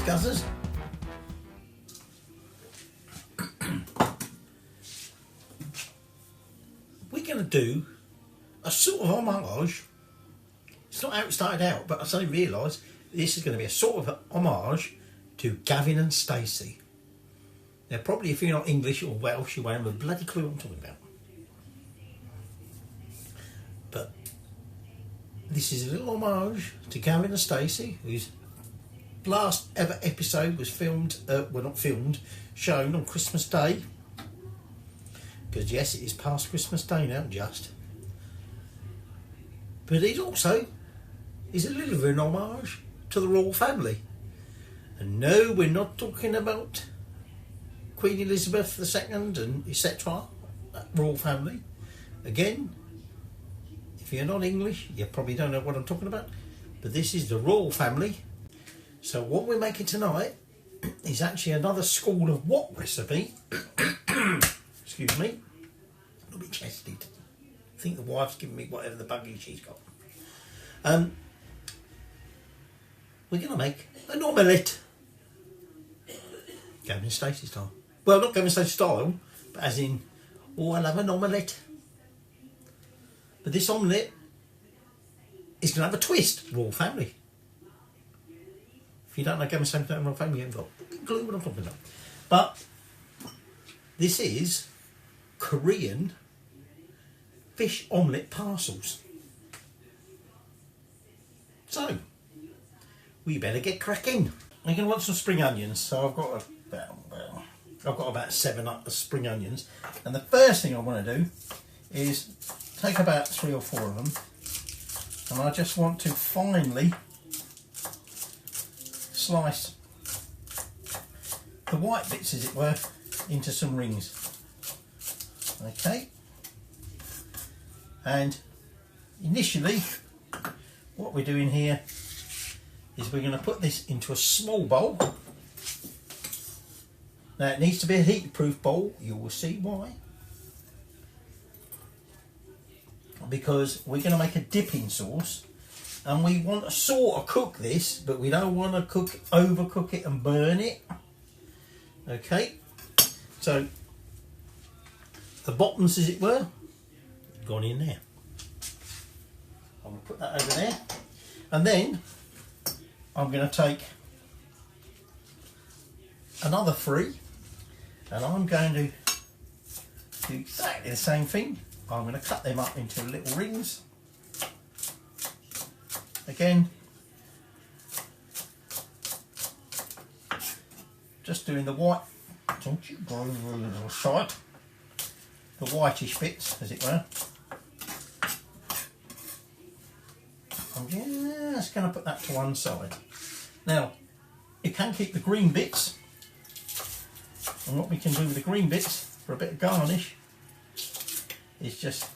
Guzzers. We're going to do a sort of homage. It's not how it started out, but I suddenly realised this is going to be a sort of homage to Gavin and Stacey. Now, probably if you're not English or Welsh, you won't have a bloody clue what I'm talking about. But this is a little homage to Gavin and Stacey, whose last ever episode was filmed, well, not filmed, shown on Christmas Day. Because yes, it is past Christmas Day now, just. But it also is a little bit of an homage to the royal family. And no, we're not talking about Queen Elizabeth II and etc. That royal family. Again, if you're not English, you probably don't know what I'm talking about. But this is the royal family. So what we're making tonight is actually another School of Wok recipe. Excuse me. A little bit chesty. I think the wife's giving me whatever the buggy she's got. We're going to make an omelette. Gavin and Stacey style. Well, not Gavin and Stacey style, but as in, oh, I love an omelette. But this omelette is going to have a twist. Royal family. If you don't know Gavin and Stacey royal family, you haven't got a clue what I'm talking about. But this is Korean fish omelette parcels. So, we better get cracking. You're going to want some spring onions, so I've got about 7 spring onions, and the first thing I want to do is take about 3 or 4 of them, and I just want to finely slice the white bits, as it were, into some rings. Okay, and initially what we're doing here is we're going to put this into a small bowl. Now it needs to be a heat-proof bowl. You will see why. Because we're going to make a dipping sauce, and we want to sort of cook this, but we don't want to overcook it and burn it. Okay, so the bottoms, as it were, gone in there. I'm going to put that over there, and then I'm going to take another 3, and I'm going to do exactly the same thing. I'm going to cut them up into little rings. Again, just doing the white, don't you go a little side, the whitish bits, as it were. I'm just going to put that to one side. Now, you can keep the green bits, and what we can do with the green bits for a bit of garnish is just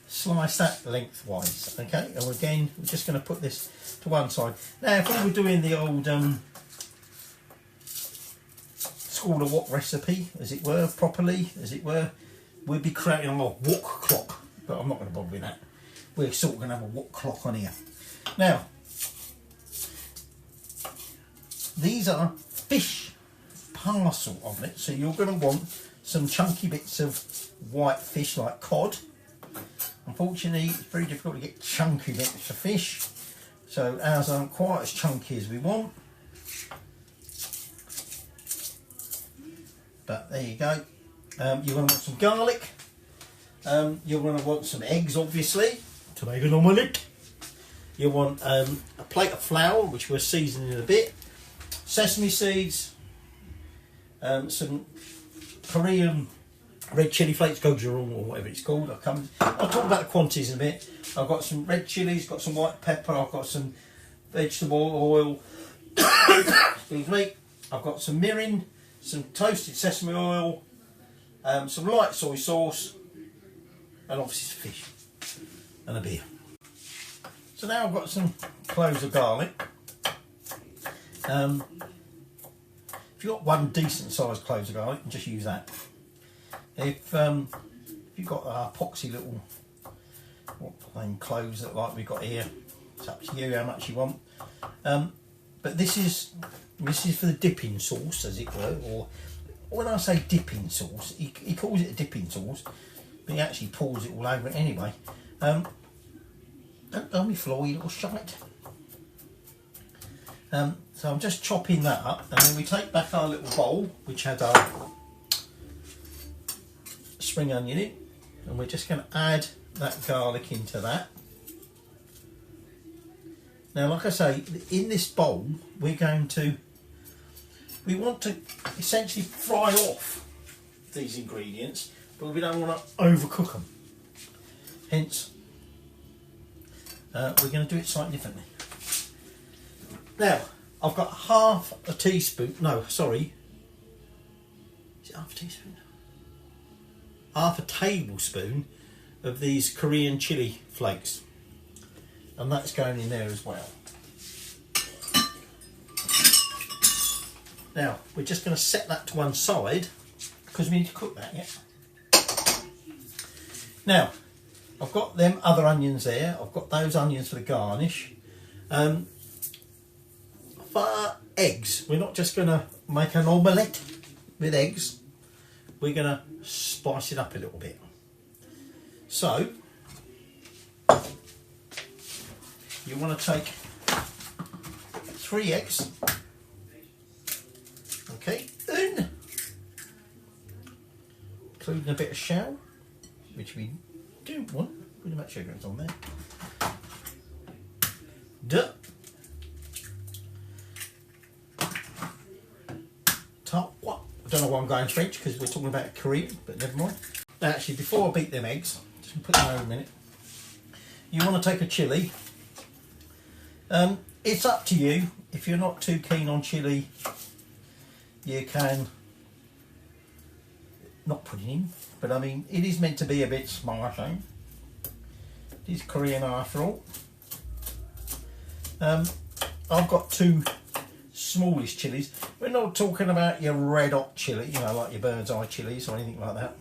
slice that lengthwise, okay? And again, we're just going to put this to one side. Now, if we were doing the old School of Wok recipe, as it were, properly, as it were, we'd be creating a wok clock, but I'm not going to bother with that. We're sort of going to have a wok clock on here. Now, these are fish parcel omelettes, so you're going to want some chunky bits of white fish like cod. Unfortunately, it's very difficult to get chunky bits of fish, so ours aren't quite as chunky as we want. But there you go. You're going to want some garlic. You're going to want some eggs, obviously, to make an omelette. You want a plate of flour, which we're seasoning in a bit. Sesame seeds. Some Korean red chilli flakes, gochugaru or whatever it's called. I'll talk about the quantities in a bit. I've got some red chillies, got some white pepper, I've got some vegetable oil. Excuse me. I've got some mirin, some toasted sesame oil, some light soy sauce, and obviously some fish and a beer. So now I've got some cloves of garlic. If you've got one decent sized cloves of garlic, just use that. If you've got epoxy little cloves that like we've got here, it's up to you how much you want. but this is for the dipping sauce, as it were. Or when I say dipping sauce, he calls it a dipping sauce, but he actually pours it all over it anyway. Don't on me floor, you little shite. So I'm just chopping that up, and then we take back our little bowl, which had our spring onion in, and we're just going to add that garlic into that. Now, like I say, in this bowl, we want to essentially fry off these ingredients, but we don't want to overcook them. Hence, we're going to do it slightly differently. Now, I've got half a teaspoon, no, sorry, is it half a teaspoon? Half a tablespoon of these Korean chilli flakes, and that's going in there as well. Now, we're just going to set that to one side because we need to cook that yet. Now, I've got them other onions there, I've got those onions for the garnish. For eggs, we're not just going to make an omelette with eggs, we're going to spice it up a little bit. So, you want to take 3 eggs, okay, including a bit of shell, which we don't want, pretty much sugar is on there. Duh. What? I don't know why I'm going French, because we're talking about Korean, but never mind. Now, actually, before I beat them eggs, just gonna put them over a minute. You want to take a chilli. It's up to you. If you're not too keen on chilli, you can not put it in. But I mean, it is meant to be a bit spicy. It is Korean after all. I've got 2 smallish chilies. We're not talking about your red hot chili, you know, like your bird's eye chilies or anything like that.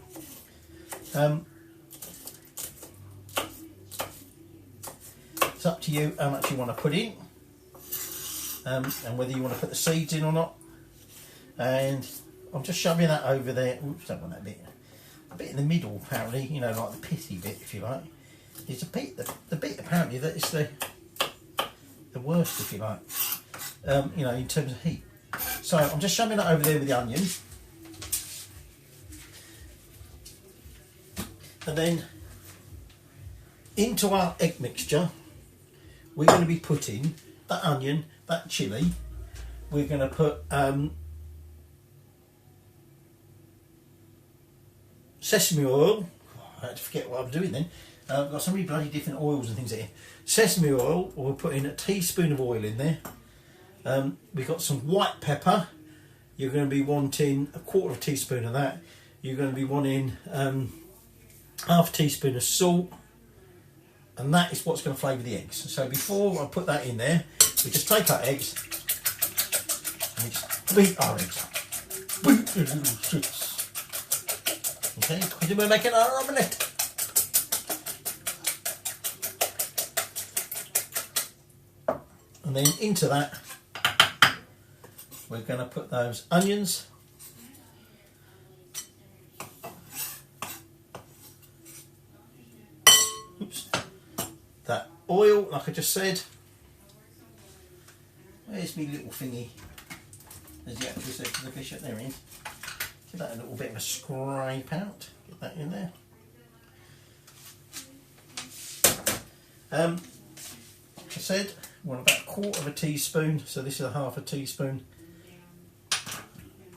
It's up to you how much you want to put in, and whether you want to put the seeds in or not. And I'm just shoving that over there. Oops, don't want that bit. A bit in the middle, apparently, you know, like the pithy bit, if you like. It's a bit, the bit apparently that is the worst, if you like. You know, in terms of heat. So I'm just shoving that over there with the onion, and then into our egg mixture we're going to be putting that onion, that chilli. We're going to put sesame oil. I had to forget what I'm doing then. I've got so many bloody different oils and things here. Sesame oil, we'll put in a teaspoon of oil in there. We've got some white pepper. You're going to be wanting a 1/4 teaspoon of that. You're going to be wanting half a teaspoon of salt, and that is what's going to flavour the eggs. So before I put that in there, we just take our eggs and we just beat our eggs up. Beat the little shits. Okay, because we're making our omelette. And then into that, we're going to put those onions. Oops. That oil, like I just said. Where's my little thingy? There's the actual section of the fish up there. Give that a little bit of a scrape out. Get that in there. Like I said, we want about 1/4 teaspoon. So this is a half a teaspoon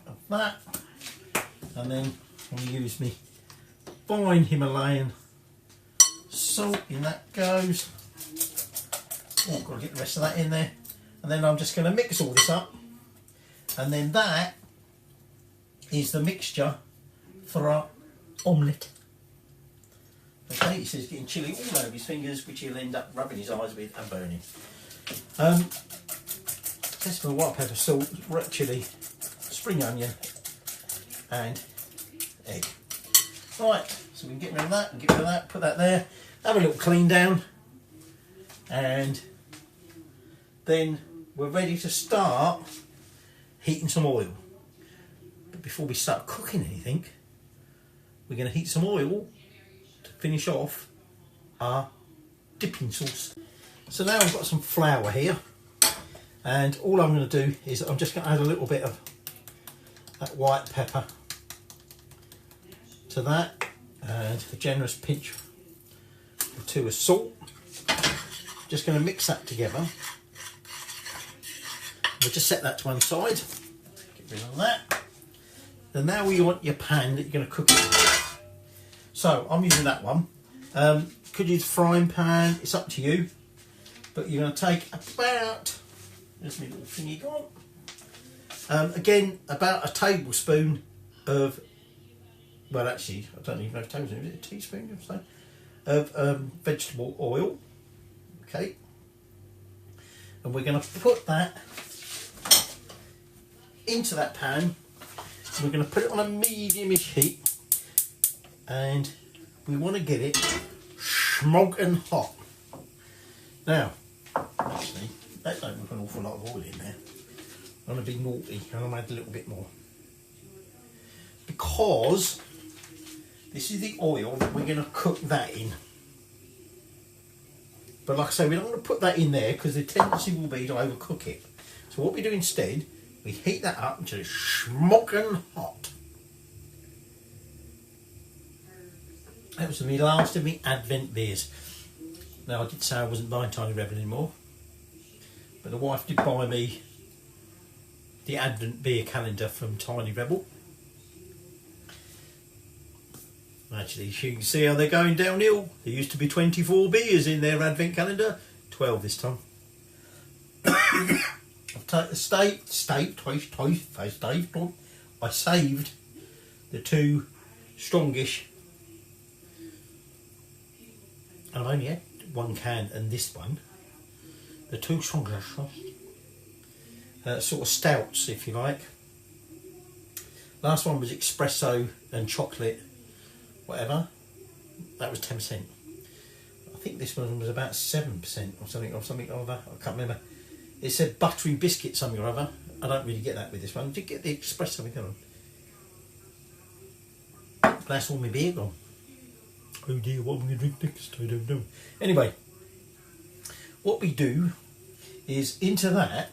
of that, and then I'm going to use me fine Himalayan salt. In that goes. Oh, got to get the rest of that in there, and then I'm just going to mix all this up, and then that is the mixture for our omelette. Okay, he says getting chilli all over his fingers, which he'll end up rubbing his eyes with and burning. Sesame, white pepper, salt, red chilli, spring onion, and egg. Right, so we can get rid of that and get rid of that, put that there, have a little clean down, and then we're ready to start heating some oil. But before we start cooking anything, we're going to heat some oil to finish off our dipping sauce. So now I've got some flour here, and all I'm going to do is I'm just going to add a little bit of that white pepper to that, and a generous pinch or two of salt. Just going to mix that together. We'll just set that to one side. Get rid of that. And now you want your pan that you're going to cook it in. So I'm using that one. Could use frying pan, it's up to you. But you're going to take about, there's my little thingy gone. Again, about a tablespoon of, well actually, I don't even know if a tablespoon, is it a teaspoon or so? Of vegetable oil. Okay. And we're going to put that into that pan. We're going to put it on a medium-ish heat, and we want to get it smoking hot. Now, actually, that don't look an awful lot of oil in there. I'm going to be naughty, and I'll add a little bit more. Because this is the oil that we're going to cook that in. But like I say, we're not going to put that in there because the tendency will be to overcook it. So what we do instead, we heat that up until it's smoking hot. That was the last of me Advent beers. Now I did say I wasn't buying Tiny Rebel anymore, but the wife did buy me the Advent beer calendar from Tiny Rebel. Actually, you can see how they're going downhill. There used to be 24 beers in their Advent calendar, 12 this time. I've I saved the two strongish. I've only had one can and this one. The two strongish, sort of stouts, if you like. Last one was espresso and chocolate, whatever. That was 10%. I think this one was about 7% or something like that. I can't remember. It said buttery biscuit something or other. I don't really get that with this one. Did you get the espresso with on? That's all my beer gone. Oh dear, what am I going to drink next? I don't know. Anyway, what we do is into that,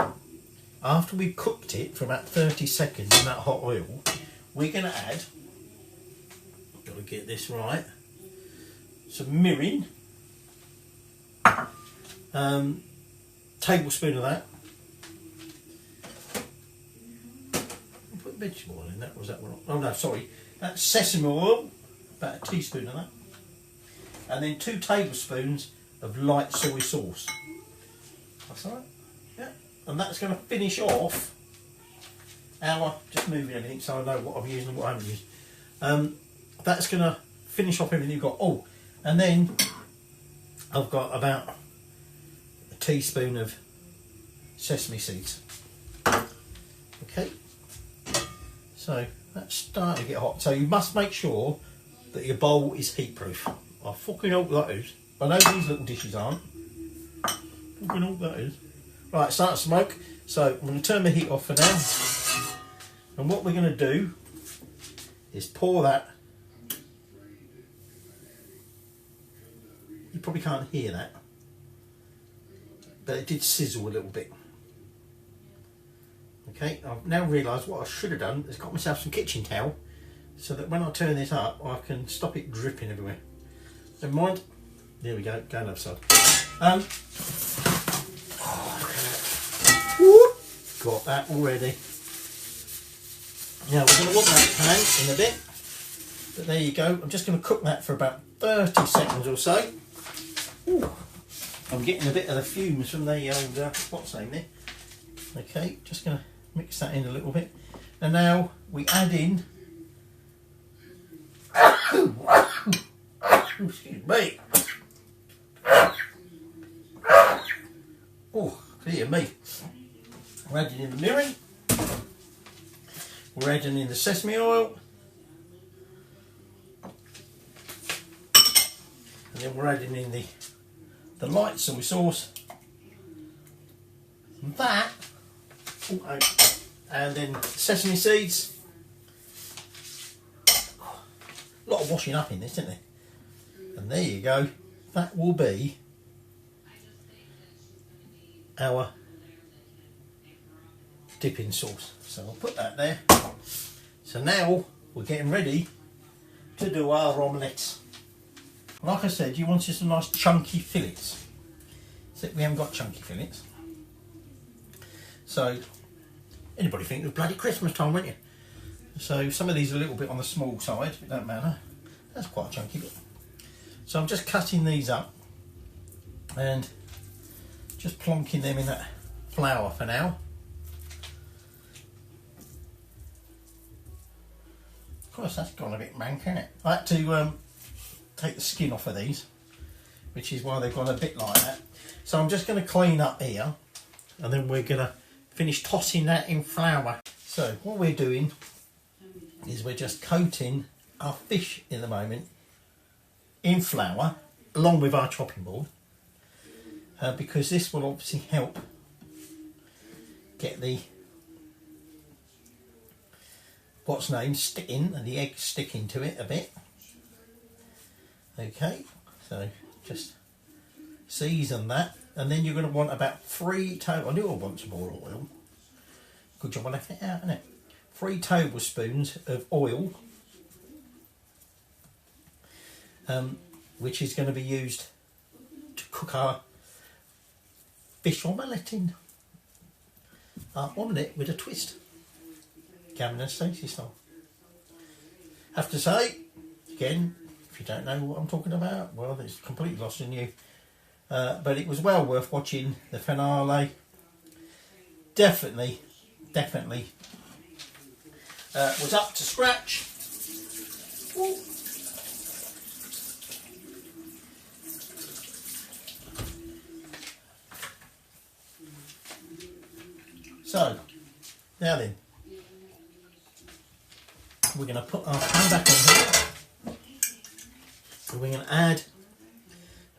after we've cooked it for about 30 seconds in that hot oil, we're going to add, got to get this right, some mirin, tablespoon of that. Put vegetable oil in that, was that one? Oh no, sorry, that's sesame oil, about a teaspoon of that. And then 2 tablespoons of light soy sauce. That's all right, yeah. And that's going to finish off our, just moving everything so I know what I'm using and what I haven't used. That's going to finish off everything you've got. Oh, and then I've got about a teaspoon of sesame seeds. Okay, so that's starting to get hot. So you must make sure that your bowl is heat proof. I fucking hope that is. I know these little dishes aren't. Fucking hope that is. Right, start to smoke. So I'm going to turn the heat off for now. And what we're going to do is pour that. You probably can't hear that, but it did sizzle a little bit. Okay, I've now realised what I should have done is got myself some kitchen towel so that when I turn this up I can stop it dripping everywhere. Never mind. There we go, go on the other side. Got that already. Now we're going to want that pan in a bit, but there you go. I'm just going to cook that for about 30 seconds or so. Ooh, I'm getting a bit of the fumes from the old what's name there. Okay, just going to mix that in a little bit, and now we add in. Excuse me. Oh, dear me. We're adding in the mirin. We're adding in the sesame oil. And then we're adding in the light soy sauce. that, and then sesame seeds. A lot of washing up in this, isn't there? And there you go. That will be our dipping sauce. So I'll put that there. So now we're getting ready to do our omelettes. Like I said, you wanted some nice chunky fillets. Except we haven't got chunky fillets. So anybody think it was bloody Christmas time, wouldn't you? So some of these are a little bit on the small side, it don't matter. That's quite a chunky bit. So I'm just cutting these up and just plonking them in that flour for now. Of course, that's gone a bit mank, hasn't it? I had to take the skin off of these, which is why they've gone a bit like that. So I'm just going to clean up here, and then we're going to finish tossing that in flour. So what we're doing is we're just coating our fish in the moment in flour, along with our chopping board, because this will obviously help get the sticking, and the egg sticking to it a bit. Okay, so just season that, and then you're going to want about 3 tablespoons. I knew I want some more oil. Good job I left it out, isn't it? 3 tablespoons of oil, which is going to be used to cook our fish omelette in. Our omelette with a twist. Gavin and Stacey style. Have to say, again, if you don't know what I'm talking about, well, it's completely lost in you. But it was well worth watching the finale. Definitely was up to scratch. Ooh. So, now then, we're going to put our pan back on here. So we're going to add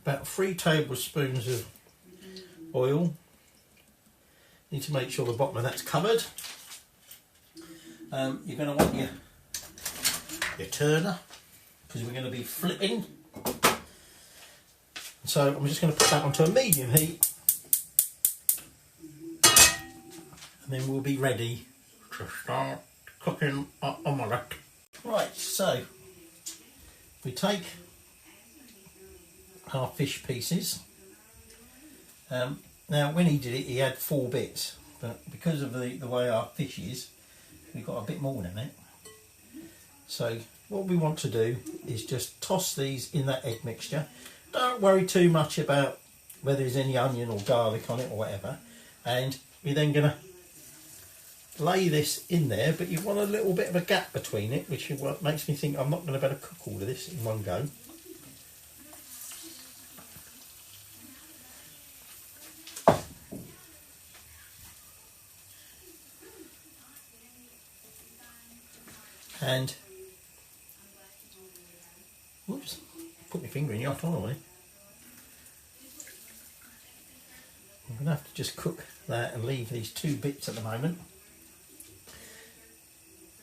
about 3 tablespoons of oil. Need to make sure the bottom of that's covered. You're going to want your turner, because we're going to be flipping. So I'm just going to put that onto a medium heat, and then we'll be ready to start cooking our omelette. Right, so we take our fish pieces. Now when he did it, he had 4 bits, but because of the way our fish is, we've got a bit more than it. So what we want to do is just toss these in that egg mixture. Don't worry too much about whether there's any onion or garlic on it or whatever. And we're then going to lay this in there, but you want a little bit of a gap between it, which is what makes me think I'm not going to be able to cook all of this in one go. And whoops, put my finger in the hot oil. I'm going to have to just cook that and leave these 2 bits at the moment.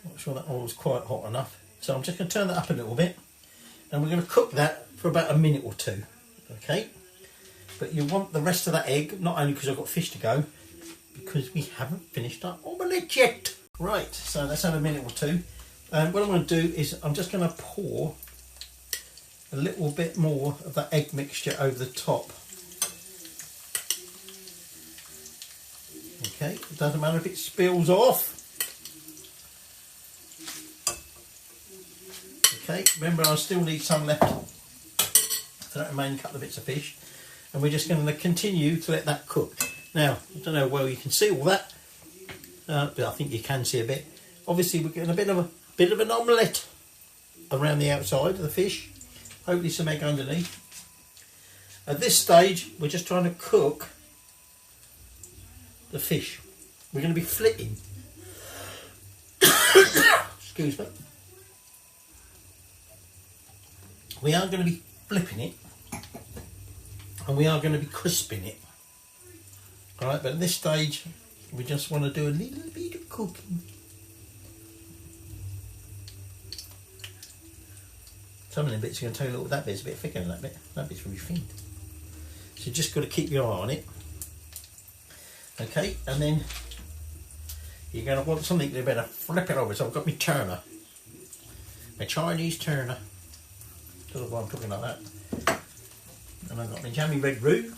Not sure that oil's quite hot enough, so I'm just going to turn that up a little bit, and we're going to cook that for about a minute or 2. Okay, but you want the rest of that egg, not only because I've got fish to go, because we haven't finished our omelette yet. Right, so let's have a minute or 2. And what I'm going to do is I'm just going to pour a little bit more of that egg mixture over the top. Okay, it doesn't matter if it spills off. Okay, remember I still need some left for that remaining couple of bits of fish, and we're just going to continue to let that cook. Now, I don't know whether you can see all that, but I think you can see a bit. Obviously we're getting a bit of an omelette around the outside of the fish, hopefully some egg underneath. At this stage we're just trying to cook the fish. We're going to be flitting. Excuse me. We are going to be flipping it, and we are going to be crisping it. Right, but at this stage, we just want to do a little bit of cooking. Some of the bits are going to take a little. That bit's a bit thicker than that bit. That bit's really thin. So you just got to keep your eye on it. Okay, and then you're going to want something to better flip it over. So I've got my turner, my Chinese turner. Don't know why I'm talking like that. And I've got my jammy red roux,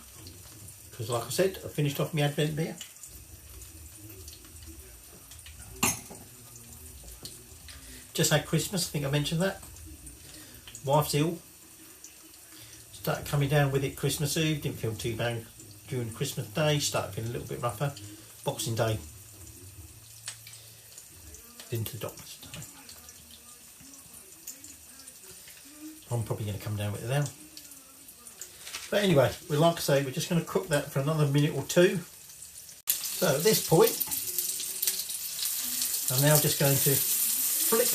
because like I said, I finished off my Advent beer. Just had Christmas, I think I mentioned that. Wife's ill. Started coming down with it Christmas Eve, didn't feel too bad during Christmas Day, started feeling a little bit rougher. Boxing Day, been to the doctor's today. I'm probably going to come down with it now. But anyway, like I say, we're just going to cook that for another minute or two. So at this point, I'm now just going to flip.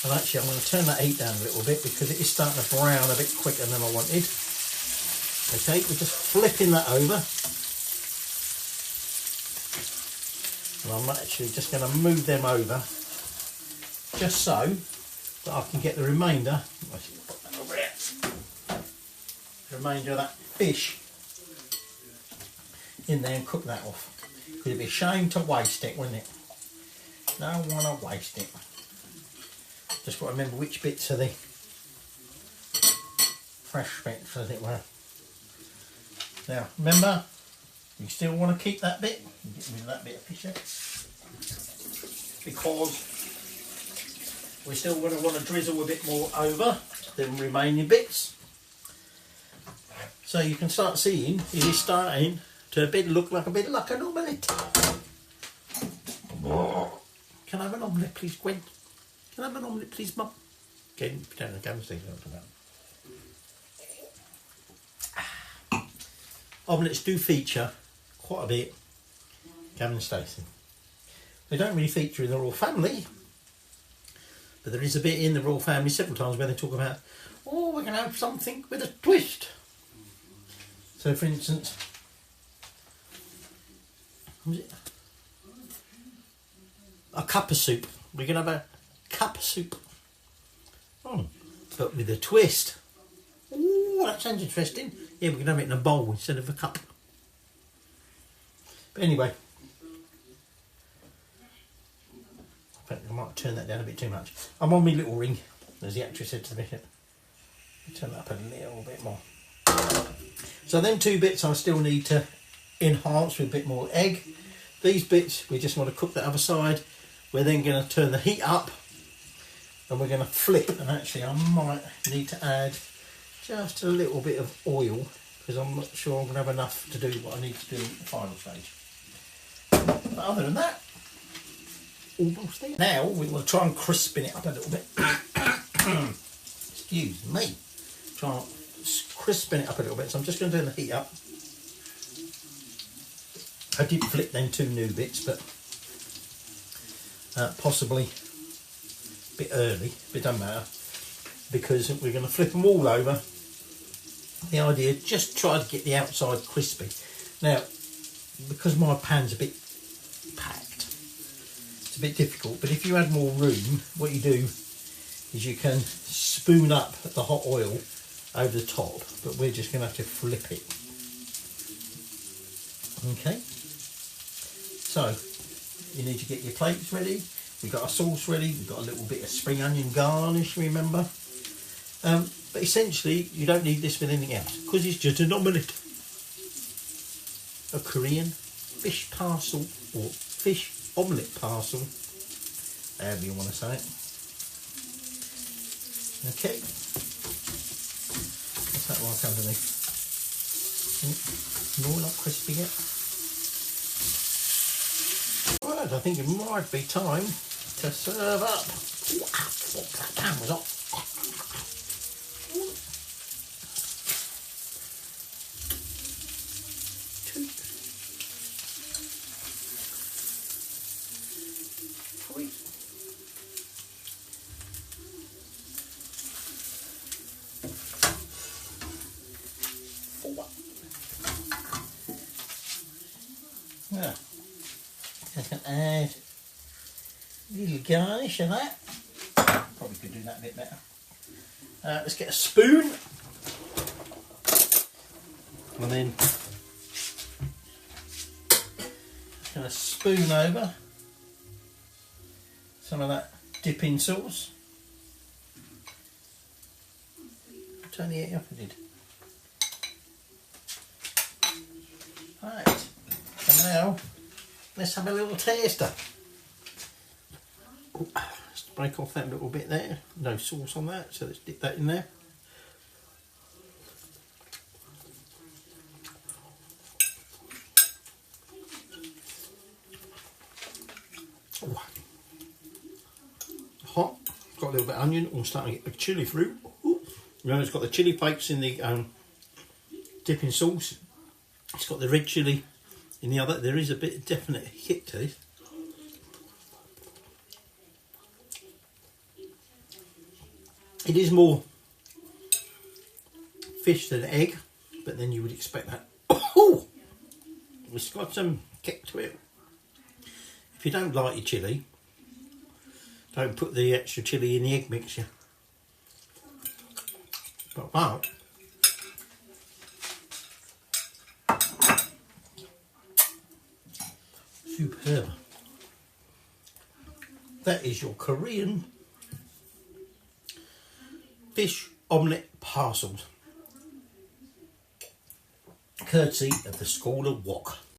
And actually I'm going to turn that heat down a little bit because it is starting to brown a bit quicker than I wanted. Okay, we're just flipping that over. And I'm actually just going to move them over just so that I can get the remainder. The remainder of that fish in there and cook that off. Because it'd be a shame to waste it, wouldn't it? Don't want to waste it. Just got to remember which bits are the fresh bits, as it were. Now, remember, you still want to keep that bit. Get rid of that bit of fish there. Because we still want to drizzle a bit more over the remaining bits. So you can start seeing it is starting to look like a bit like an omelette. Can I have an omelette, please, Gwen? Can I have an omelette, please, Mum? Again, if you don't know, go and see what I'm about. Omelettes do feature quite a bit Gavin and Stacey. They don't really feature in the royal family, but there is a bit in the royal family several times where they talk about, oh, we're going to have something with a twist. So, for instance, what was it? A cup of soup. We're going to have a cup of soup. Oh, but with a twist. Oh, that sounds interesting. Yeah, we're going to have it in a bowl instead of a cup. But anyway, I think I might turn that down a bit too much. I'm on my little ring, as the actress said to me. Turn that up a little bit more. So them two bits I still need to enhance with a bit more egg. These bits we just want to cook the other side. We're then going to turn the heat up and we're going to flip. And actually I might need to add just a little bit of oil because I'm not sure I'm going to have enough to do what I need to do at the final stage. But other than that, almost there. Now we want to try and crispen it up a little bit. Excuse me. Try and crispen it up a little bit. So I'm just going to turn the heat up. I did flip them two new bits, but possibly a bit early, but it doesn't matter because we're going to flip them all over. The idea, just try to get the outside crispy. Now, because my pan's a bit packed, it's a bit difficult, but if you add more room, what you do is you can spoon up the hot oil over the top, but we're just going to have to flip it. Okay, so you need to get your plates ready. We've got our sauce ready. We've got a little bit of spring onion garnish, remember. But essentially, you don't need this with anything else because it's just an omelette. A Korean fish parcel or fish omelette parcel, however you want to say it. Okay. What's that like underneath? No, not crispy yet. Right, I think it might be time to serve up. That was hot. 2, 3. 4. Yeah. I can add a little garnish of that. Probably could do that a bit better. Let's get a spoon. And then just going to spoon over some of that dipping sauce. Turn the heat up, I did. Right, so now let's have a little taster. Oh, let's break off that little bit there. No sauce on that, so let's dip that in there. Oh. Hot. Got a little bit of onion. I'm starting to get the chilli through. Remember, it's got the chilli flakes in the dipping sauce. It's got the red chilli in the other. There is a bit of definite hit to this. It is more fish than egg, but then you would expect that. Oh, it's got some kick to it. If you don't like your chilli, don't put the extra chilli in the egg mixture. But wow. Superb. That is your Korean fish omelette parcels, courtesy of the School of Wok.